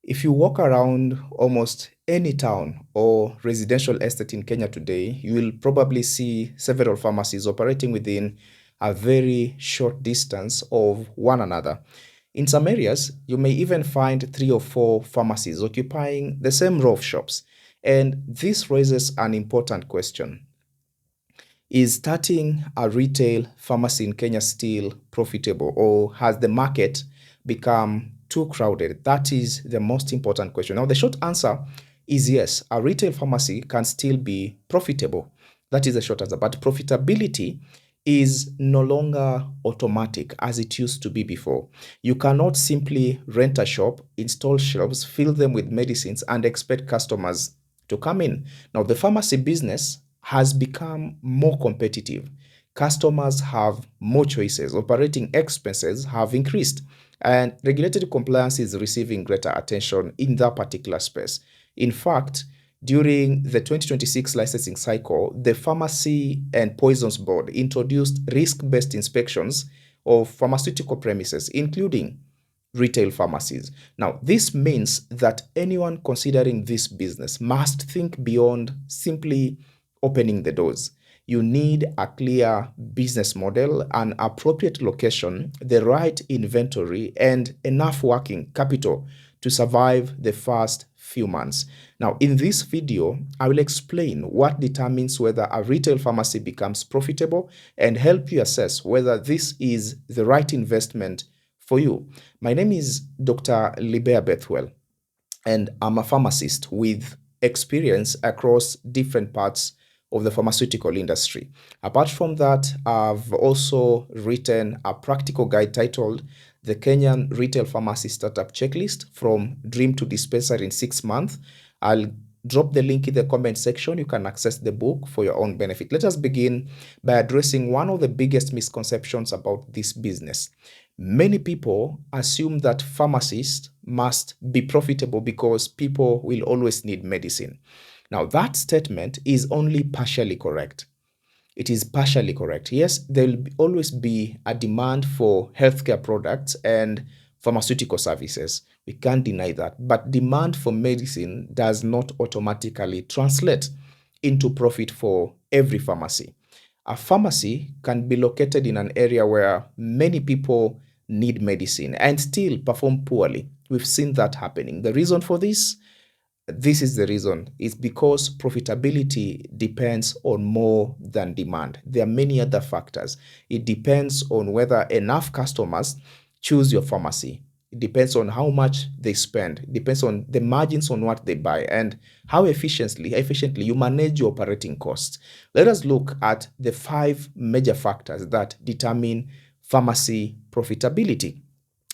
If you walk around almost any town or residential estate in Kenya today, you will probably see several pharmacies operating within a very short distance of one another. In some areas, you may even find three or four pharmacies occupying the same row of shops. And this raises an important question. Is starting a retail pharmacy in Kenya still profitable, or has the market become too crowded? That is the most important question. Now, the short answer is yes, a retail pharmacy can still be profitable. That is the short answer. But profitability is no longer automatic as it used to be before. You cannot simply rent a shop, install shelves, fill them with medicines, and expect customers to come in. Now, the pharmacy business has become more competitive. Customers have more choices, operating expenses have increased, and regulatory compliance is receiving greater attention in that particular space. In fact, during the 2026 licensing cycle, the Pharmacy and Poisons Board introduced risk-based inspections of pharmaceutical premises, including retail pharmacies. Now, this means that anyone considering this business must think beyond simply opening the doors. You need a clear business model, an appropriate location, the right inventory, and enough working capital to survive the first few months. Now, in this video, I will explain what determines whether a retail pharmacy becomes profitable and help you assess whether this is the right investment for you. My name is Dr. Libea Bethwell, and I'm a pharmacist with experience across different parts of the pharmaceutical industry. Apart from that, I've also written a practical guide titled The Kenyan Retail Pharmacy Startup Checklist from Dream to Dispensary in 6 months. I'll drop the link in the comment section. You can access the book for your own benefit. Let us begin by addressing one of the biggest misconceptions about this business. Many people assume that pharmacists must be profitable because people will always need medicine. Now, that statement is only partially correct. It is partially correct. Yes, there will always be a demand for healthcare products and pharmaceutical services. We can't deny that. But demand for medicine does not automatically translate into profit for every pharmacy. A pharmacy can be located in an area where many people need medicine and still perform poorly. We've seen that happening. The reason for this is the reason. It's because profitability depends on more than demand. There are many other factors. It depends on whether enough customers choose your pharmacy. It depends on how much they spend. It depends on the margins on what they buy and how efficiently you manage your operating costs. Let us look at the 5 major factors that determine pharmacy profitability.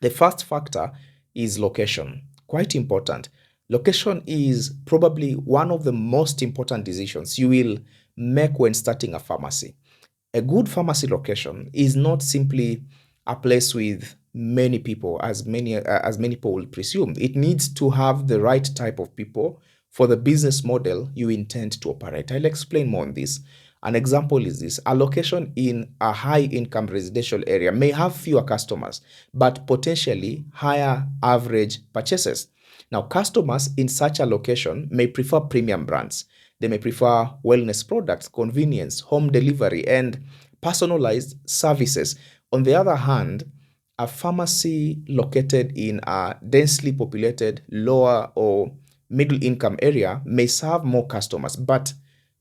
The first factor is location. Quite important. Location is probably one of the most important decisions you will make when starting a pharmacy. A good pharmacy location is not simply a place with many people, as many people will presume. It needs to have the right type of people for the business model you intend to operate. I'll explain more on this. An example is this: a location in a high-income residential area may have fewer customers, but potentially higher average purchases. Now, customers in such a location may prefer premium brands. They may prefer wellness products, convenience, home delivery, and personalized services. On the other hand, a pharmacy located in a densely populated, lower or middle income area may serve more customers, but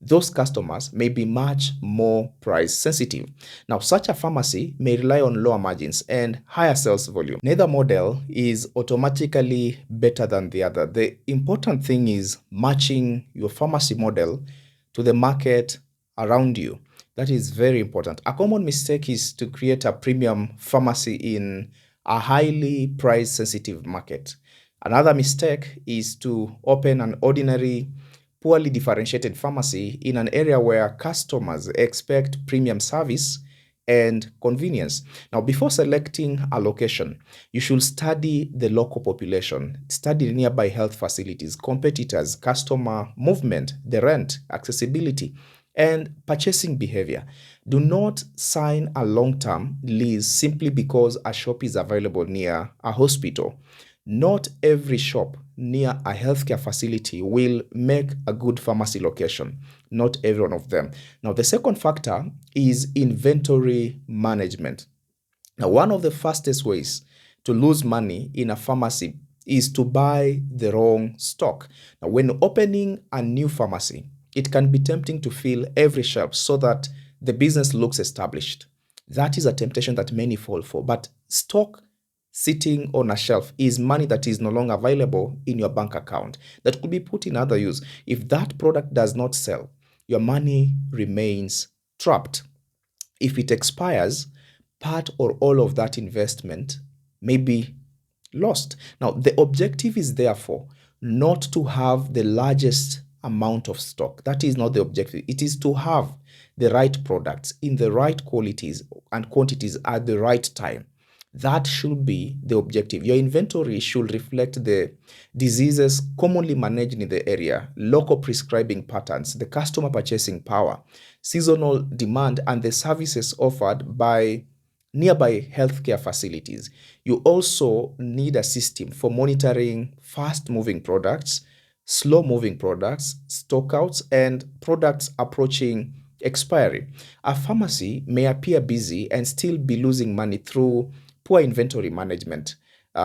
those customers may be much more price sensitive. Now, such a pharmacy may rely on lower margins and higher sales volume. Neither model is automatically better than the other. The important thing is matching your pharmacy model to the market around you. That is very important. A common mistake is to create a premium pharmacy in a highly price sensitive market. Another mistake is to open an ordinary, poorly differentiated pharmacy in an area where customers expect premium service and convenience. Now, before selecting a location, you should study the local population, study nearby health facilities, competitors, customer movement, the rent, accessibility, and purchasing behavior. Do not sign a long-term lease simply because a shop is available near a hospital. Not every shop near a healthcare facility will make a good pharmacy location. Not every one of them. Now, the second factor is inventory management. Now, one of the fastest ways to lose money in a pharmacy is to buy the wrong stock. Now, when opening a new pharmacy, it can be tempting to fill every shelf so that the business looks established. That is a temptation that many fall for. But stock sitting on a shelf is money that is no longer available in your bank account that could be put in other use. If that product does not sell, your money remains trapped. If it expires, part or all of that investment may be lost. Now, the objective is therefore not to have the largest amount of stock. That is not the objective. It is to have the right products in the right qualities and quantities at the right time. That should be the objective. Your inventory should reflect the diseases commonly managed in the area, local prescribing patterns, the customer purchasing power, seasonal demand, and the services offered by nearby healthcare facilities. You also need a system for monitoring fast moving products, slow moving products, stockouts, and products approaching expiry. A pharmacy may appear busy and still be losing money through poor inventory management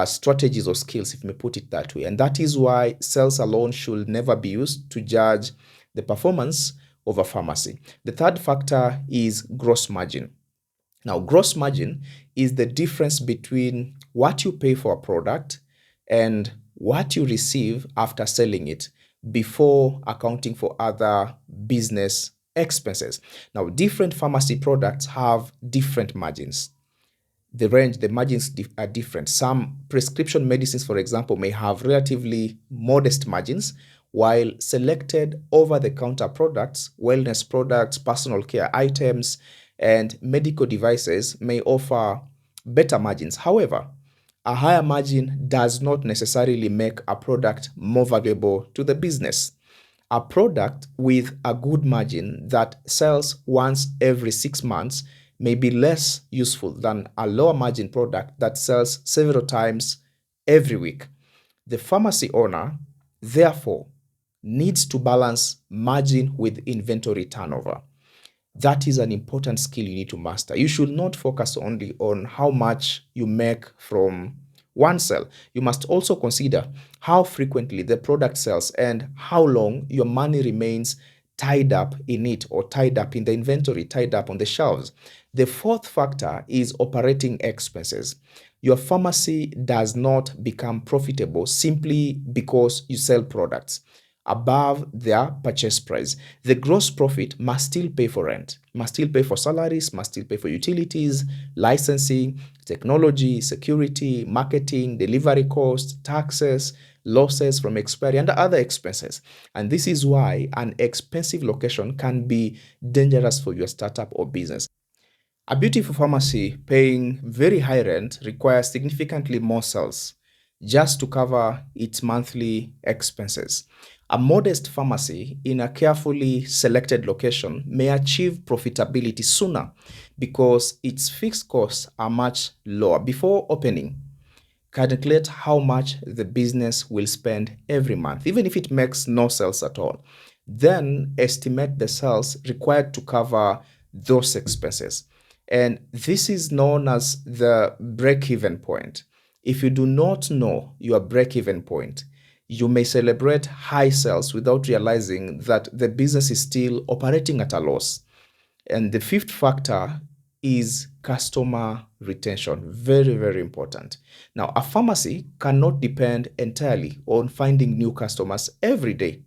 strategies or skills, if you may put it that way. And that is why sales alone should never be used to judge the performance of a pharmacy. The third factor is gross margin. Now, gross margin is the difference between what you pay for a product and what you receive after selling it before accounting for other business expenses. Now, different pharmacy products have different margins. The margins are different. Some prescription medicines, for example, may have relatively modest margins, while selected over-the-counter products, wellness products, personal care items, and medical devices may offer better margins. However, a higher margin does not necessarily make a product more valuable to the business. A product with a good margin that sells once every 6 months may be less useful than a lower margin product that sells several times every week. The pharmacy owner, therefore, needs to balance margin with inventory turnover. That is an important skill you need to master. You should not focus only on how much you make from one sale. You must also consider how frequently the product sells and how long your money remains tied up in it, or tied up in the inventory, tied up on the shelves. The fourth factor is operating expenses. Your pharmacy does not become profitable simply because you sell products above their purchase price. The gross profit must still pay for rent, must still pay for salaries, must still pay for utilities, licensing, technology, security, marketing, delivery costs, taxes, losses from expiry, and other expenses. And this is why an expensive location can be dangerous for your startup or business. A beautiful pharmacy paying very high rent requires significantly more sales just to cover its monthly expenses. A modest pharmacy in a carefully selected location may achieve profitability sooner because its fixed costs are much lower. Before opening, calculate how much the business will spend every month, even if it makes no sales at all. Then estimate the sales required to cover those expenses. And this is known as the break-even point. If you do not know your break-even point, you may celebrate high sales without realizing that the business is still operating at a loss. And the fifth factor is customer retention. Very, very important. Now, a pharmacy cannot depend entirely on finding new customers every day.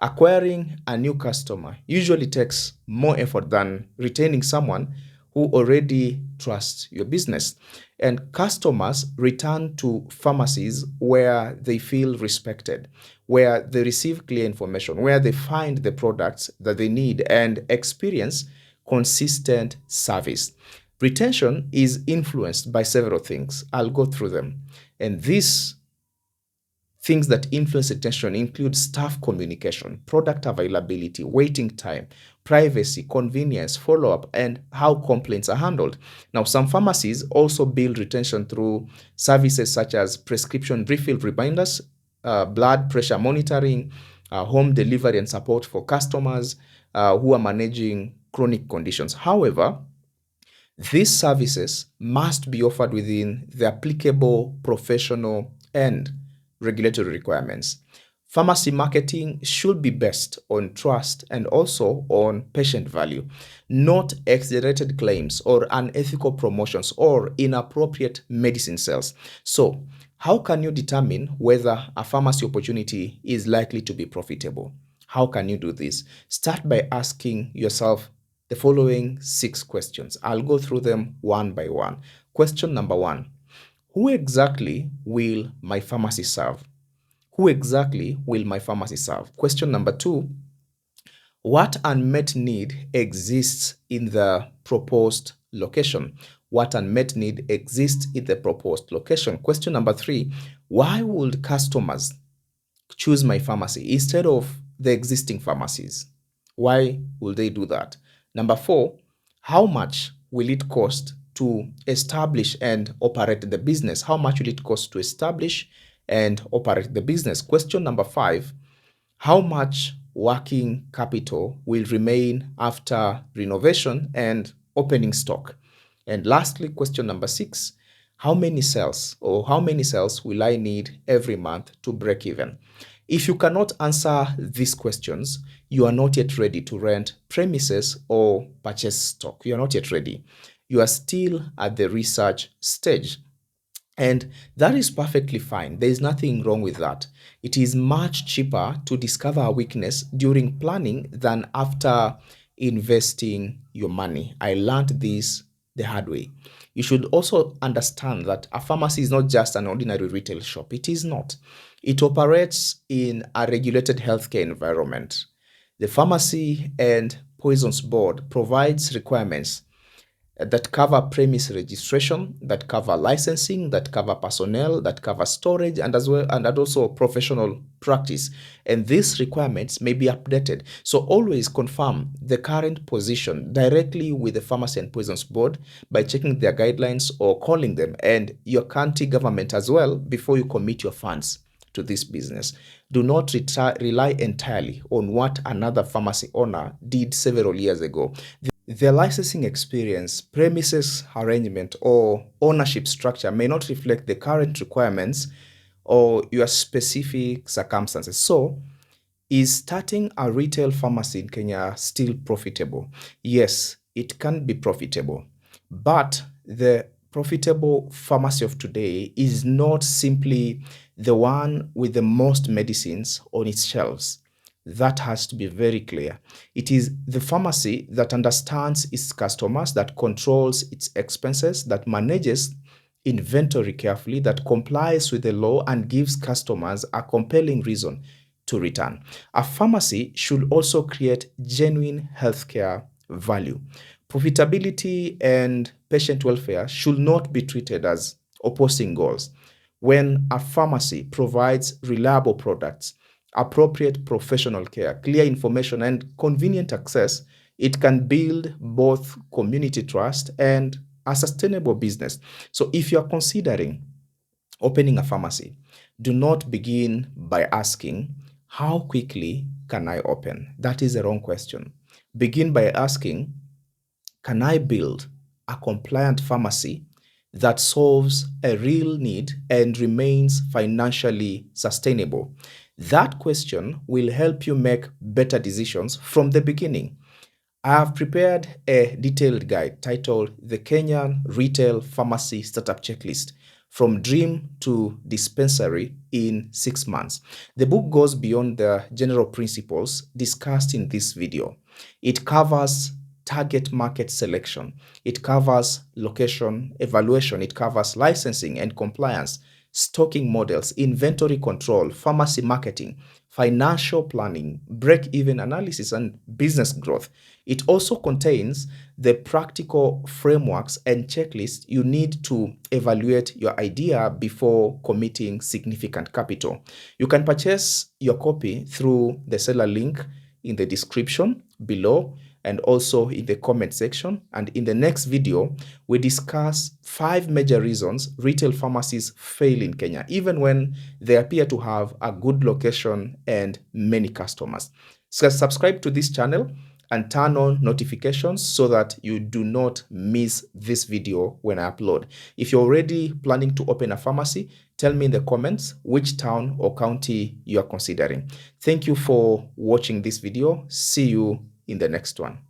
Acquiring a new customer usually takes more effort than retaining someone who already trusts your business. And customers return to pharmacies where they feel respected, where they receive clear information, where they find the products that they need and experience consistent service. Retention is influenced by several things. I'll go through them. And these things that influence retention include staff communication, product availability, waiting time, privacy, convenience, follow-up, and how complaints are handled. Now, some pharmacies also build retention through services such as prescription refill reminders, blood pressure monitoring, home delivery and support for customers who are managing chronic conditions. However, these services must be offered within the applicable professional and regulatory requirements. Pharmacy marketing should be based on trust and also on patient value, not exaggerated claims or unethical promotions or inappropriate medicine sales. So, how can you determine whether a pharmacy opportunity is likely to be profitable? How can you do this? Start by asking yourself the following 6 questions. I'll go through them one by one. Question number 1: who exactly will my pharmacy serve? Who exactly will my pharmacy serve? Question number 2: what unmet need exists in the proposed location? What unmet need exists in the proposed location? Question number 3: why would customers choose my pharmacy instead of the existing pharmacies? Why will they do that? Number 4: how much will it cost to establish and operate the business? How much will it cost to establish and operate the business? Question number 5: how much working capital will remain after renovation and opening stock? And lastly, question number 6: how many sales will I need every month to break even? If you cannot answer these questions, you are not yet ready to rent premises or purchase stock. You are not yet ready. You are still at the research stage. And that is perfectly fine. There is nothing wrong with that. It is much cheaper to discover a weakness during planning than after investing your money. I learned this the hard way. You should also understand that a pharmacy is not just an ordinary retail shop. It is not. It operates in a regulated healthcare environment. The Pharmacy and Poisons Board provides requirements that cover premise registration, that cover licensing, that cover personnel, that cover storage, and as well and also professional practice. And these requirements may be updated. So always confirm the current position directly with the Pharmacy and Poisons Board by checking their guidelines or calling them and your county government as well before you commit your funds to this business. Do not rely entirely on what another pharmacy owner did several years ago. Their licensing experience, premises arrangement, or ownership structure may not reflect the current requirements or your specific circumstances. So, is starting a retail pharmacy in Kenya still profitable? Yes, it can be profitable, but the profitable pharmacy of today is not simply the one with the most medicines on its shelves. That has to be very clear. It is the pharmacy that understands its customers, that controls its expenses, that manages inventory carefully, that complies with the law and gives customers a compelling reason to return. A pharmacy should also create genuine healthcare value. Profitability and patient welfare should not be treated as opposing goals. When a pharmacy provides reliable products, appropriate professional care, clear information, and convenient access, it can build both community trust and a sustainable business. So if you're considering opening a pharmacy, do not begin by asking, how quickly can I open? That is the wrong question. Begin by asking, can I build a compliant pharmacy that solves a real need and remains financially sustainable? That question will help you make better decisions from the beginning. I have prepared a detailed guide titled The Kenyan Retail Pharmacy Startup Checklist: From Dream to Dispensary in 6 months. The book goes beyond the general principles discussed in this video. It covers target market selection, it covers location evaluation, it covers licensing and compliance, stocking models, inventory control, pharmacy marketing, financial planning, break-even analysis, and business growth. It also contains the practical frameworks and checklists you need to evaluate your idea before committing significant capital. You can purchase your copy through the seller link in the description below. and also in the comment section. And in the next video, we discuss 5 major reasons retail pharmacies fail in Kenya, even when they appear to have a good location and many customers. So subscribe to this channel and turn on notifications so that you do not miss this video when I upload. If you're already planning to open a pharmacy, tell me in the comments which town or county you are considering. Thank you for watching this video. See you in the next one.